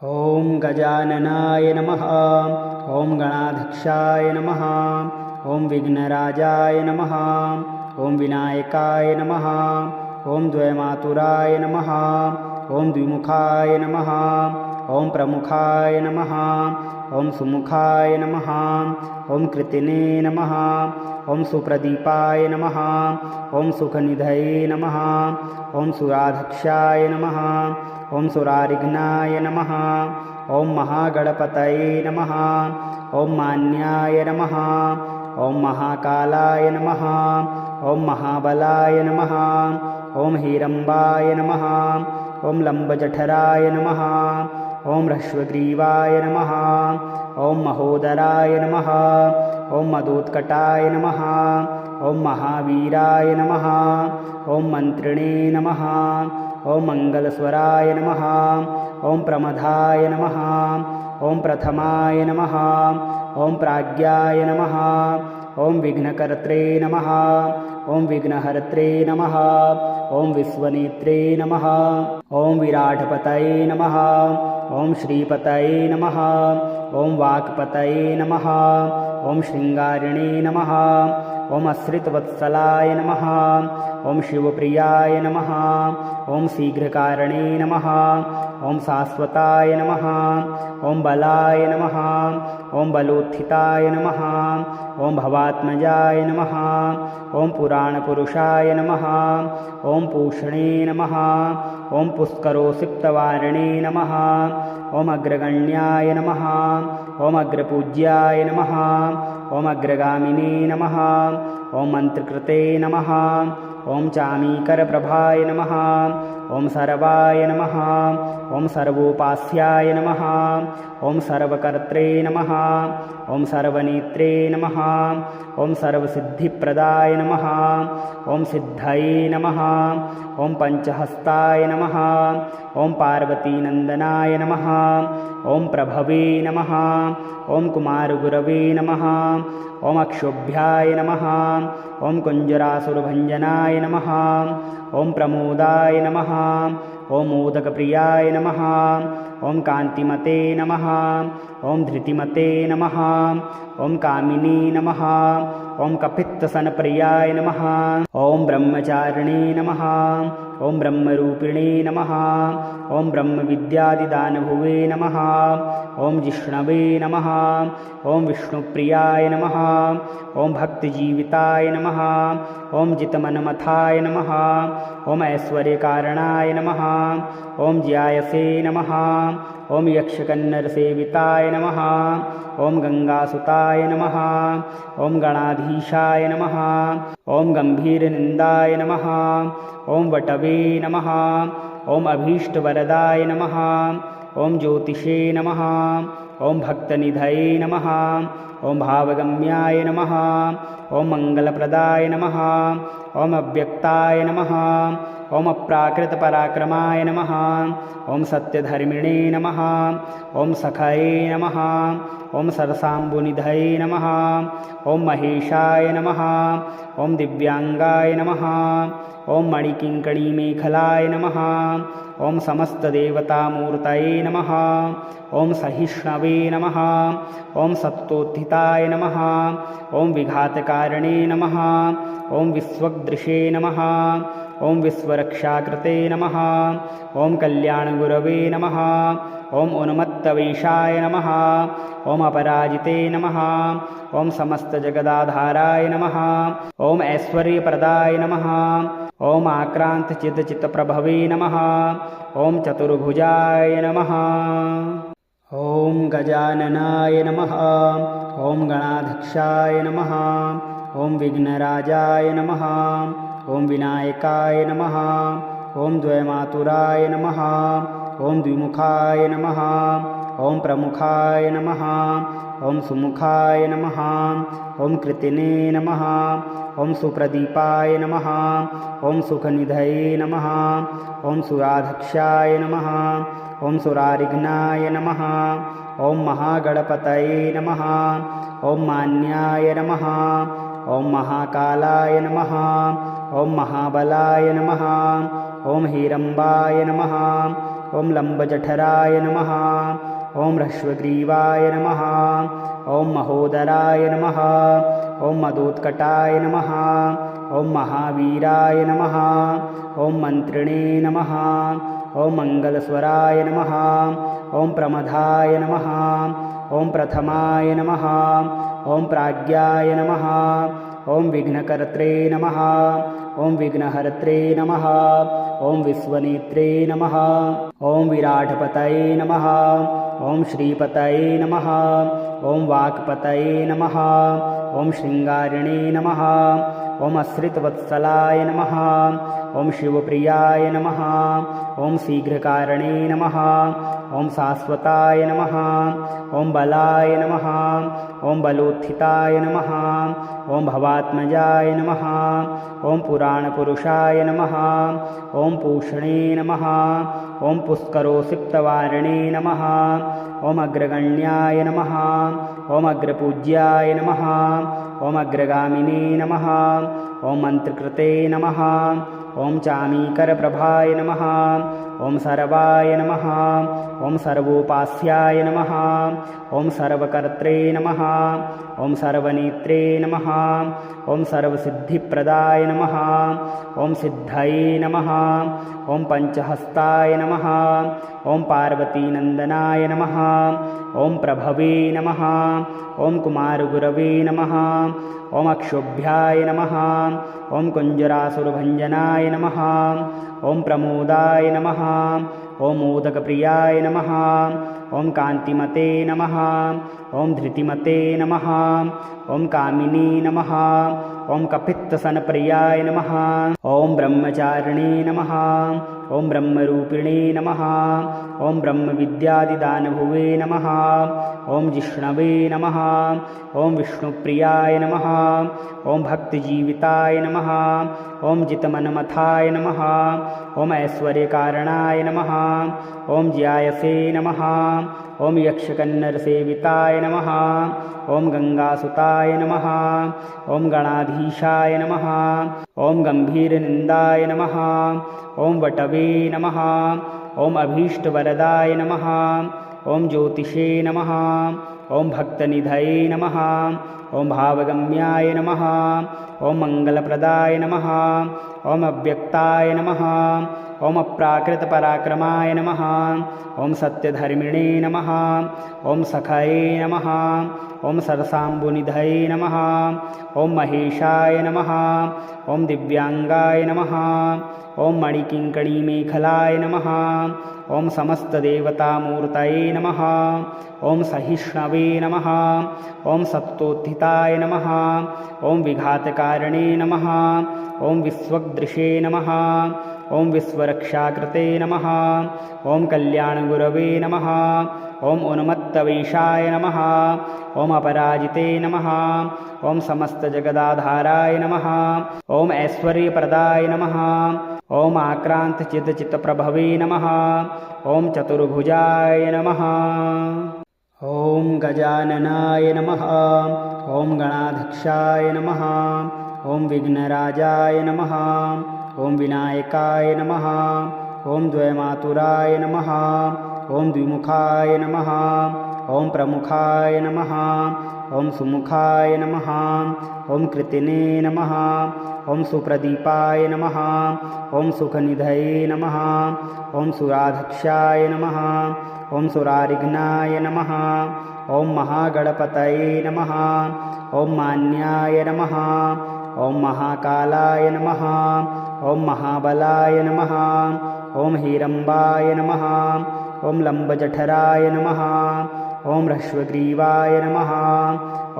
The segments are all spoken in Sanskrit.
ॐ गजाननाय नमः। ॐ गणाध्यक्षाय नमः। ॐ विघ्नराजाय नमः। ॐ विनायकाय नमः। ॐ द्वयमातुराय नमः। ॐ द्विमुखाय नमः। ॐ प्रमुखाय नमः। ॐ सुमुखाय नमः। ॐ कृतिने नमः। ॐ सुप्रदीपाय नमः। ॐ सुखनिधये नमः। ॐ सुराध्यक्षाय नमः। ॐ सुरारिघ्नाय नमः। ॐ महागणपतये नमः। ॐ मान्याय नमः। ॐ महाकालाय नमः। ॐ महाबलाय नमः। ॐ हिरम्बाय नमः। ॐ लम्बजठराय नमः। ॐ ह्रस्वग्रीवाय नमः। ॐ महोदराय नमः। ॐ मदोत्कटाय नमः। ॐ महावीराय नमः। ॐ मन्त्रिणे नमः। ॐ मङ्गलस्वराय नमः। ॐ प्रमदाय नमः। ॐ प्रथमाय नमः। ॐ प्राज्ञाय नमः। ॐ विघ्नकर्त्रे नमः। ॐ विघ्नहर्त्रे नमः। ॐ विश्वनेत्रे नमः। ॐ विराटपतये नमः। ॐ श्रीपतये नमः। ॐ वाक्पतये नमः। ॐ शृङ्गारिणे नमः। ॐ अश्रितवत्सलाय नमः। ॐ शिवप्रियाय नमः। ॐ शीघ्रकारणे नमः। ॐ शाश्वताय नमः। ॐ बलाय नमः। ॐ बलोत्थिताय नमः। ॐ भवात्मजाय नमः। ॐ पुराणपुरुषाय नमः। ॐ पूषणे नमः। ॐ पुष्करोसिक्तवारिणे नमः। ॐ अग्रगण्याय नमः। ॐ अग्रपूज्याय नमः। ॐ अग्रगामिने नमः। ॐ मन्त्रकृते नमः। ॐ चामीकरप्रभाय नमः। ॐ सर्वाय नमः। ॐ सर्वोपास्याय नमः। ॐ सर्वकर्त्रे नमः। ॐ सर्वनेत्रे नमः। ॐ सर्वसिद्धिप्रदाय नमः। ॐ सिद्धये नमः। ॐ पञ्चहस्ताय नमः। ॐ पार्वतीनन्दनाय नमः। ॐ प्रभवे नमः। ॐ कुमारगुरवे नमः। ॐ अक्षोभ्याय नमः। ॐ कुञ्जरासुरभञ्जनाय नमः। ॐ प्रमोदाय नमः। ॐ मोदकप्रियाय नमः। ॐ कान्तिमते नमः। ॐ धृतिमते नमः। ॐ कामिनी नमः। ॐ कपित्तसनप्रियाय नमः। ॐ ब्रह्मचारिणे नमः। ॐ ब्रह्मरूपिणे नमः। ॐ ब्रह्मविद्यादिदानभुवे नमः। ॐ जिष्णवे नमः। ॐ विष्णुप्रियाय नमः। ॐ भक्तिजीविताय नमः। ॐ जितमन्मथाय नमः। ॐ ऐश्वर्यकारणाय नमः। ॐ ज्यायसे नमः। ॐ यक्षकन्नरसेविताय नमः। ॐ गङ्गासुताय नमः। ॐ गणाधीशाय नमः। ॐ गम्भीरनिन्दाय नमः। ॐ वटवे नमः। ॐ अभीष्टवरदाय नमः। ॐ ज्योतिषे नमः। ॐ भक्तनिधये नमः। ॐ भावगम्याय नमः। ॐ मङ्गलप्रदाय नमः। ॐ अव्यक्ताय नमः। ॐ अप्राकृतपराक्रमाय नमः। ॐ सत्यधर्मिणे नमः। ॐ सखये नमः। ॐ सरसाम्बुनिधये नमः। ॐ महेशाय नमः। ॐ दिव्याङ्गाय नमः। ॐ मणिकिङ्कणीमेखलाय नमः। ॐ समस्तदेवतामूर्तये नमः। ॐ सहिष्णवे नमः। ॐ सत्तोत्थिताय नमः। ॐ विघातकारिणे नमः। ॐ विश्वदृशे नमः। ॐ विश्वरक्षाकृते नमः। ॐ कल्याणगुरवे नमः। ॐ उन्मत्तवेषाय नमः। ॐ अपराजिते नमः। ॐ समस्तजगदाधाराय नमः। ॐ ऐश्वर्यप्रदाय नमः। ॐ आक्रान्तचित्तचित्तप्रभवे नमः। ॐ चतुर्भुजाय नमः। ॐ गजाननाय नमः। ॐ गणाध्यक्षाय नमः। ॐ विघ्नराजाय नमः। ॐ विनायकाय नमः। ॐ द्वयमातुराय नमः। ॐ द्विमुखाय नमः। ॐ प्रमुखाय नमः। ॐ सुमुखाय नमः। ॐ कृतिने नमः। ॐ सुप्रदीपाय नमः। ॐ सुखनिधये नमः। ॐ सुराध्यक्षाय नमः। ॐ सुरारिघ्नाय नमः। ॐ महागणपतये नमः। ॐ मान्याय नमः। ॐ महाकालाय नमः। ॐ महाबलाय नमः। ॐ हिरम्बाय नमः। ॐ लम्बजठराय नमः। ॐ ह्रस्वग्रीवाय नमः। ॐ महोदराय नमः। ॐ मदोत्कटाय नमः। ॐ महावीराय नमः। ॐ मन्त्रिणे नमः। ॐ मङ्गलस्वराय नमः। ॐ प्रमदाय नमः। ॐ प्रथमाय नमः। ॐ प्राज्ञाय नमः। ॐ विघ्नकर्त्रे नमः। ॐ विघ्नहर्त्रे नमः। ॐ विश्वनेत्रे नमः। ॐ विराटपतये नमः। ॐ श्रीपतये नमः। ॐ वाक्पतये नमः। ॐ शृङ्गारिणे नमः। ॐ अश्रितवत्सलाय नमः। ॐ शिवप्रियाय नमः। ॐ शीघ्रकारणे नमः। ॐ शाश्वताय नमः। ॐ बलाय नमः। ॐ बलोत्थिताय नमः। ॐ भवात्मजाय नमः। ॐ पुराणपुरुषाय नमः। ॐ पूषणे नमः। ॐ पुष्करोसिक्तवारिणे नमः। ॐ अग्रगण्याय नमः। ॐ अग्रपूज्याय नमः। ॐ अग्रगामिने नमः। ॐ मन्त्रकृते नमः। ॐ चामीकरप्रभाय नमः। ॐ सर्वाय नमः। ॐ सर्वोपास्याय नमः। ॐ सर्वकर्त्रे नमः। ॐ सर्वनेत्रे नमः। ॐ सर्वसिद्धिप्रदाय नमः। ॐ सिद्धये नमः। ॐ पञ्चहस्ताय नमः। ॐ पार्वतीनन्दनाय नमः। ॐ प्रभवे नमः। ॐ कुमारगुरवे नमः। ॐ अक्षोभ्याय नमः। ॐ कुञ्जरासुरभञ्जनाय नमः। ॐ प्रमोदाय नमः। ॐ मोदकप्रियाय नमः। ॐ कान्तिमते नमः। ॐ धृतिमते नमः। ॐ कामिनी नमः। ॐ कपित्तसनप्रियाय नमः। ॐ ब्रह्मचारिणे नमः। ॐ ब्रह्मरूपिणे नमः। ॐ ब्रह्मविद्यादिदानभुवे नमः। ॐ जिष्णवे नमः। ॐ विष्णुप्रियाय नमः। ॐ भक्तिजीविताय नमः। ॐ जितमन्मथाय नमः। ॐ ऐश्वर्यकारणाय नमः। ॐ ज्यायसे नमः। ॐ यक्षकन्नरसेविताय नमः। ॐ गङ्गासुताय नमः। ॐ गणाधीशाय नमः। ॐ गम्भीरनिन्दाय नमः। ॐ वटवे नमः। ॐ अभीष्टवरदाय नमः। ॐ ज्योतिषे नमः। ॐ भक्तनिधये नमः। ॐ भावगम्याय नमः। ॐ मङ्गलप्रदाय नमः। ॐ अव्यक्ताय नमः। ॐ अप्राकृतपराक्रमाय नमः। ॐ सत्यधर्मिणे नमः। ॐ सखये नमः। ॐ सरसाम्बुनिधये नमः। ॐ महेशाय नमः। ॐ दिव्याङ्गाय नमः। ॐ मणिकिङ्कणीमेखलाय नमः। ॐ समस्तदेवतामूर्तये नमः। ॐ सहिष्णवे नमः। ॐ सत्तोत्थिताय नमः। ॐ विघातकारिणे नमः। ॐ विश्वदृशे नमः। ॐ विश्वरक्षाकृते नमः। ॐ कल्याणगुरवे नमः। ॐ उन्मत्तवेशाय नमः। ॐ अपराजिते नमः। ॐ समस्तजगदाधाराय नमः। ॐ ऐश्वर्यप्रदाय नमः। ॐ आक्रान्तचित्तचित्तप्रभवे नमः। ॐ चतुर्भुजाय नमः। ॐ गजाननाय नमः। ॐ गणाध्यक्षाय नमः। ॐ विघ्नराजाय नमः। ॐ विनायकाय नमः। ॐ द्वयमातुराय नमः। ॐ द्विमुखाय नमः। ॐ प्रमुखाय नमः। ॐ सुमुखाय नमः। ॐ कृतिने नमः। ॐ सुप्रदीपाय नमः। ॐ सुखनिधये नमः। ॐ सुराध्यक्षाय नमः। ॐ सुरारिघ्नाय नमः। ॐ महागणपतये नमः। ॐ मान्याय नमः। ॐ महाकालाय नमः। ॐ महाबलाय नमः। ॐ हिरम्बाय नमः। ॐ लम्बजठराय नमः। ॐ ह्रस्वग्रीवाय नमः।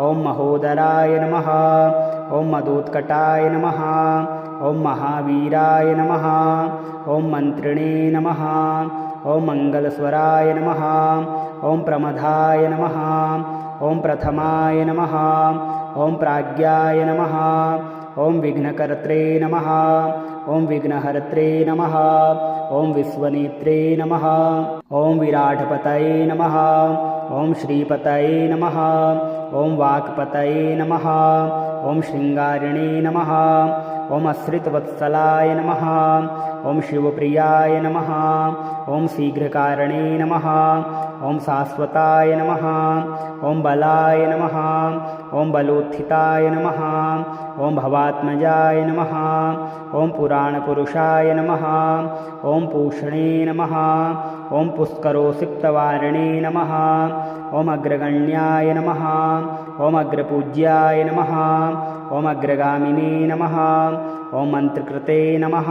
ॐ महोदराय नमः। ॐ मदोत्कटाय नमः। ॐ महावीराय नमः। ॐ मन्त्रिणे नमः। ॐ मङ्गलस्वराय नमः। ॐ प्रमदाय नमः। ॐ प्रथमाय नमः। ॐ प्राज्ञाय नमः। ॐ विघ्नकर्त्रे नमः। ॐ विघ्नहर्त्रे नमः। ॐ विश्वनेत्रे नमः। ॐ विराटपतये नमः। ॐ श्रीपतये नमः। ॐ वाक्पतये नमः। ॐ शृङ्गारिणे नमः। ॐ अश्रितवत्सलाय नमः। ॐ शिवप्रियाय नमः। ॐ शीघ्रकारणे नमः। ॐ शाश्वताय नमः। ॐ बलाय नमः। ॐ बलोत्थिताय नमः। ॐ भवात्मजाय नमः। ॐ पुराणपुरुषाय नमः। ॐ पूषणे नमः। ॐ पुष्करोसिक्तवारिणे नमः। ॐ अग्रगण्याय नमः। ॐ अग्रपूज्याय नमः। ॐ अग्रगामिने नमः। ॐ मन्त्रकृते नमः।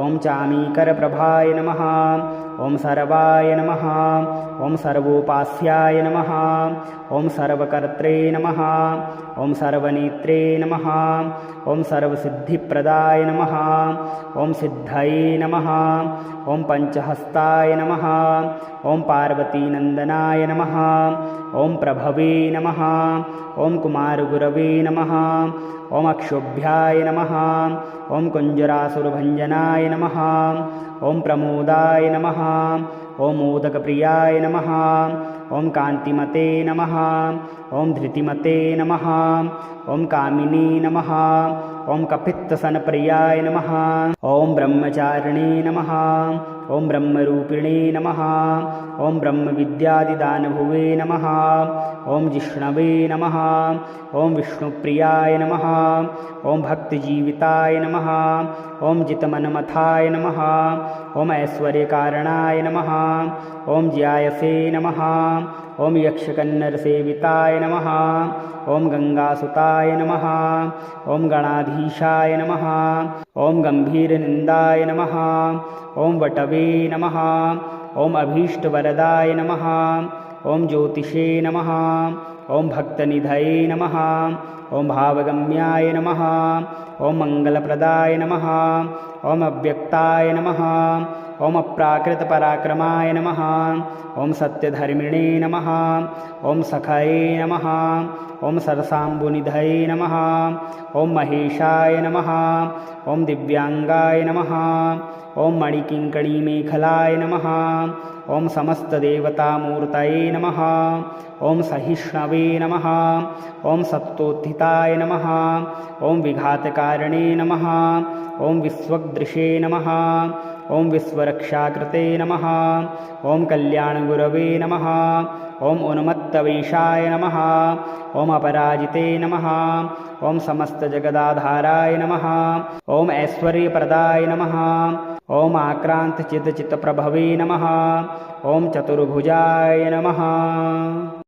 ॐ चामीकरप्रभाय नमः। ॐ सर्वाय नमः। ॐ सर्वोपास्याय नमः। ॐ सर्वकर्त्रे नमः। ॐ सर्वनेत्रे नमः। ॐ सर्वसिद्धिप्रदाय नमः। ॐ सिद्धये नमः। ॐ पञ्चहस्ताय नमः। ॐ पार्वतीनन्दनाय नमः। ॐ प्रभवे नमः। ॐ कुमारगुरवे नमः। ॐ अक्षोभ्याय नमः। ॐ कुञ्जरासुरभञ्जनाय नमः। ॐ प्रमोदाय नमः। ॐ मोदकप्रियाय नमः। ॐ कान्तिमते नमः। ॐ धृतिमते नमः। ॐ कामिनी नमः। ॐ कपित्तसनप्रियाय नमः। ॐ ब्रह्मचारिणे नमः। ॐ ब्रह्मरूपिणे नमः। ॐ ब्रह्मविद्यादिदानभुवे नमः। ॐ जिष्णवे नमः। ॐ विष्णुप्रियाय नमः। ॐ भक्तिजीविताय नमः। ॐ जितमन्मथाय नमः। ॐ ऐश्वर्यकारणाय नमः। ॐ ज्यायसे नमः। ॐ यक्षकन्नरसेविताय नमः। ॐ गङ्गासुताय नमः। ॐ गणाधीशाय नमः। ॐ गम्भीरनिन्दाय नमः। ॐ वटवे नमः। ॐ अभीष्टवरदाय नमः। ॐ ज्योतिषे नमः। ॐ भक्तनिधये नमः। ॐ भावगम्याय नमः। ॐ मङ्गलप्रदाय नमः। ॐ अव्यक्ताय नमः। ॐ अप्राकृतपराक्रमाय नमः। ॐ सत्यधर्मिणे नमः। ॐ सखये नमः। ॐ सरसाम्बुनिधये नमः। ॐ महेशाय नमः। ॐ दिव्याङ्गाय नमः। ॐ मणिकिङ्कणीमेखलाय नमः। ॐ समस्तदेवतामूर्तये नमः। ॐ सहिष्णवे नमः। ॐ सत्तोत्थिताय नमः। ॐ विघातकारिणे नमः। ॐ विश्वदृशे नमः। ॐ विश्वरक्षाकृते नमः। ॐ कल्याणगुरवे नमः। ॐ उन्मत्तवेषाय नमः। ॐ अपराजिते नमः। ॐ समस्तजगदाधाराय नमः। ॐ ऐश्वर्यप्रदाय नमः। ॐ आक्रान्तचित्तचित्तप्रभवे नमः। ॐ चतुर्भुजाय नमः।